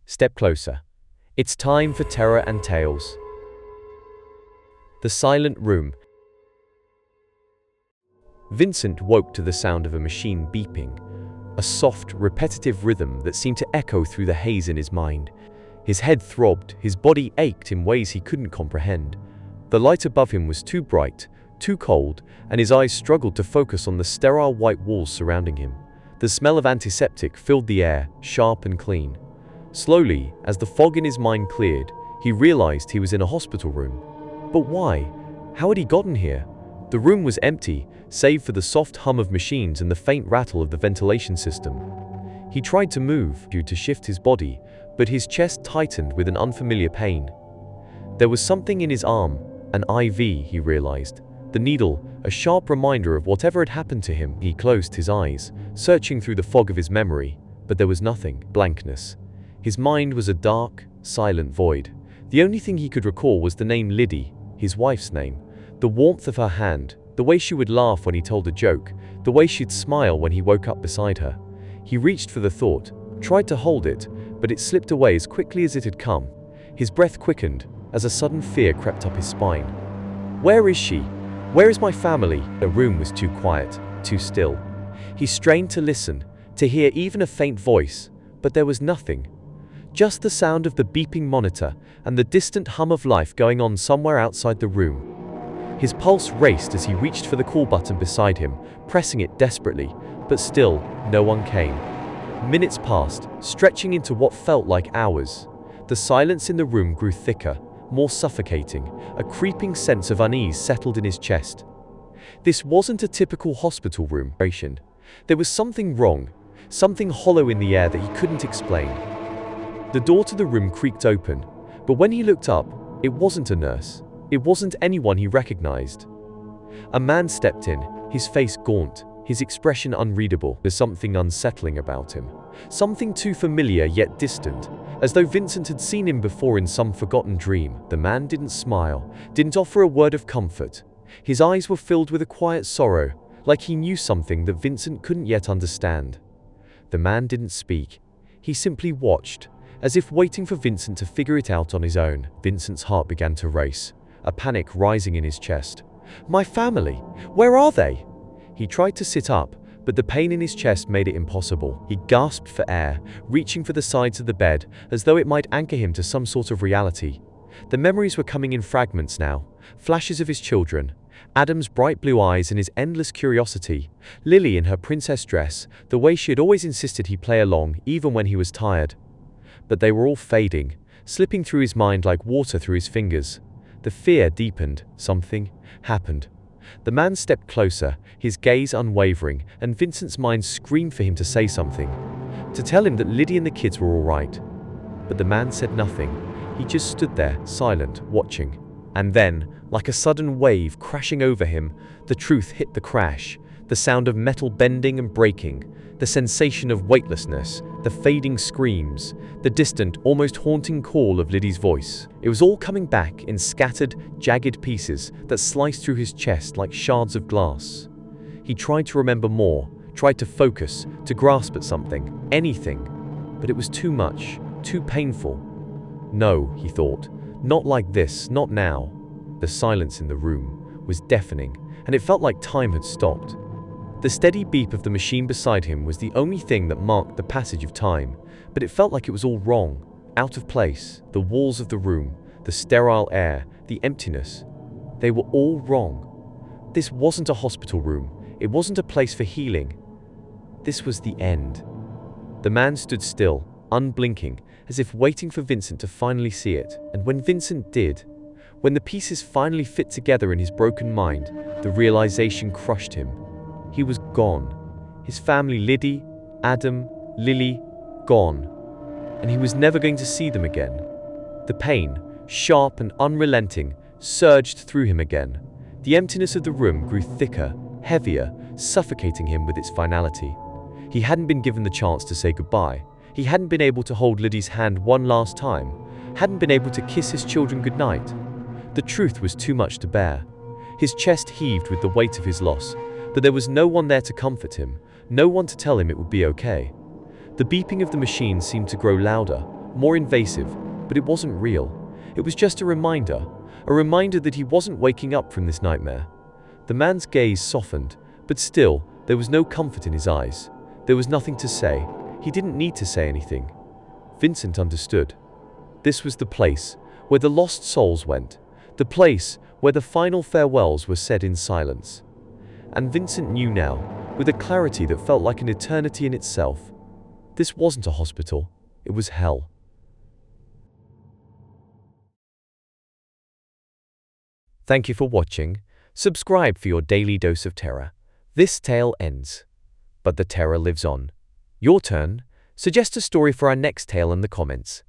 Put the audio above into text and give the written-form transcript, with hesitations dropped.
Step closer. It's time for terror and tales. The silent room. Vincent woke to the sound of a machine beeping, a soft, repetitive rhythm that seemed to echo through the haze in his mind. His head throbbed, his body ached in ways he couldn't comprehend. The light above him was too bright, too cold, and his eyes struggled to focus on the sterile white walls surrounding him. The smell of antiseptic filled the air, sharp and clean. Slowly, as the fog in his mind cleared, he realized he was in a hospital room. But why? How had he gotten here? The room was empty, save for the soft hum of machines and the faint rattle of the ventilation system. He tried to move, to shift his body, but his chest tightened with an unfamiliar pain. There was something in his arm, an IV, he realized. The needle, a sharp reminder of whatever had happened to him. He closed his eyes, searching through the fog of his memory, but there was nothing, blankness. His mind was a dark, silent void. The only thing he could recall was the name Liddy, his wife's name, the warmth of her hand, the way she would laugh when he told a joke, the way she'd smile when he woke up beside her. He reached for the thought, tried to hold it, but it slipped away as quickly as it had come. His breath quickened as a sudden fear crept up his spine. Where is she? Where is my family? The room was too quiet, too still. He strained to listen, to hear even a faint voice, but there was nothing. Just the sound of the beeping monitor and the distant hum of life going on somewhere outside the room. His pulse raced as he reached for the call button beside him, pressing it desperately, but still, no one came. Minutes passed, stretching into what felt like hours. The silence in the room grew thicker, more suffocating. A creeping sense of unease settled in his chest. This wasn't a typical hospital room. There was something wrong, something hollow in the air that he couldn't explain. The door to the room creaked open, but when he looked up, it wasn't a nurse. It wasn't anyone he recognized. A man stepped in, his face gaunt, his expression unreadable. There's something unsettling about him. Something too familiar yet distant, as though Vincent had seen him before in some forgotten dream. The man didn't smile, didn't offer a word of comfort. His eyes were filled with a quiet sorrow, like he knew something that Vincent couldn't yet understand. The man didn't speak. He simply watched, as if waiting for Vincent to figure it out on his own. Vincent's heart began to race, a panic rising in his chest. My family, where are they? He tried to sit up, but the pain in his chest made it impossible. He gasped for air, reaching for the sides of the bed, as though it might anchor him to some sort of reality. The memories were coming in fragments now, flashes of his children, Adam's bright blue eyes and his endless curiosity, Lily in her princess dress, the way she had always insisted he play along even when he was tired. But they were all fading, slipping through his mind like water through his fingers. The fear deepened. Something happened. The man stepped closer, his gaze unwavering, and Vincent's mind screamed for him to say something, to tell him that Liddy and the kids were all right. But the man said nothing. He just stood there, silent, watching. And then, like a sudden wave crashing over him, the truth hit. The crash, the sound of metal bending and breaking, the sensation of weightlessness, the fading screams, the distant, almost haunting call of Liddy's voice. It was all coming back in scattered, jagged pieces that sliced through his chest like shards of glass. He tried to remember more, tried to focus, to grasp at something, anything, but it was too much, too painful. No, he thought, not like this, not now. The silence in the room was deafening, and it felt like time had stopped. The steady beep of the machine beside him was the only thing that marked the passage of time, but it felt like it was all wrong, out of place. The walls of the room, the sterile air, the emptiness, they were all wrong. This wasn't a hospital room. It wasn't a place for healing. This was the end. The man stood still, unblinking, as if waiting for Vincent to finally see it. And when Vincent did, when the pieces finally fit together in his broken mind, the realization crushed him. He was gone. His family, Liddy, Adam, Lily, gone. And he was never going to see them again. The pain, sharp and unrelenting, surged through him again. The emptiness of the room grew thicker, heavier, suffocating him with its finality. He hadn't been given the chance to say goodbye. He hadn't been able to hold Liddy's hand one last time, hadn't been able to kiss his children goodnight. The truth was too much to bear. His chest heaved with the weight of his loss, but there was no one there to comfort him, no one to tell him it would be okay. The beeping of the machine seemed to grow louder, more invasive, but it wasn't real. It was just a reminder that he wasn't waking up from this nightmare. The man's gaze softened, but still, there was no comfort in his eyes. There was nothing to say. He didn't need to say anything. Vincent understood. This was the place where the lost souls went, the place where the final farewells were said in silence. And Vincent knew now, with a clarity that felt like an eternity in itself. This wasn't a hospital, it was hell. Thank you for watching. Subscribe for your daily dose of terror. This tale ends, but the terror lives on. Your turn. Suggest a story for our next tale in the comments.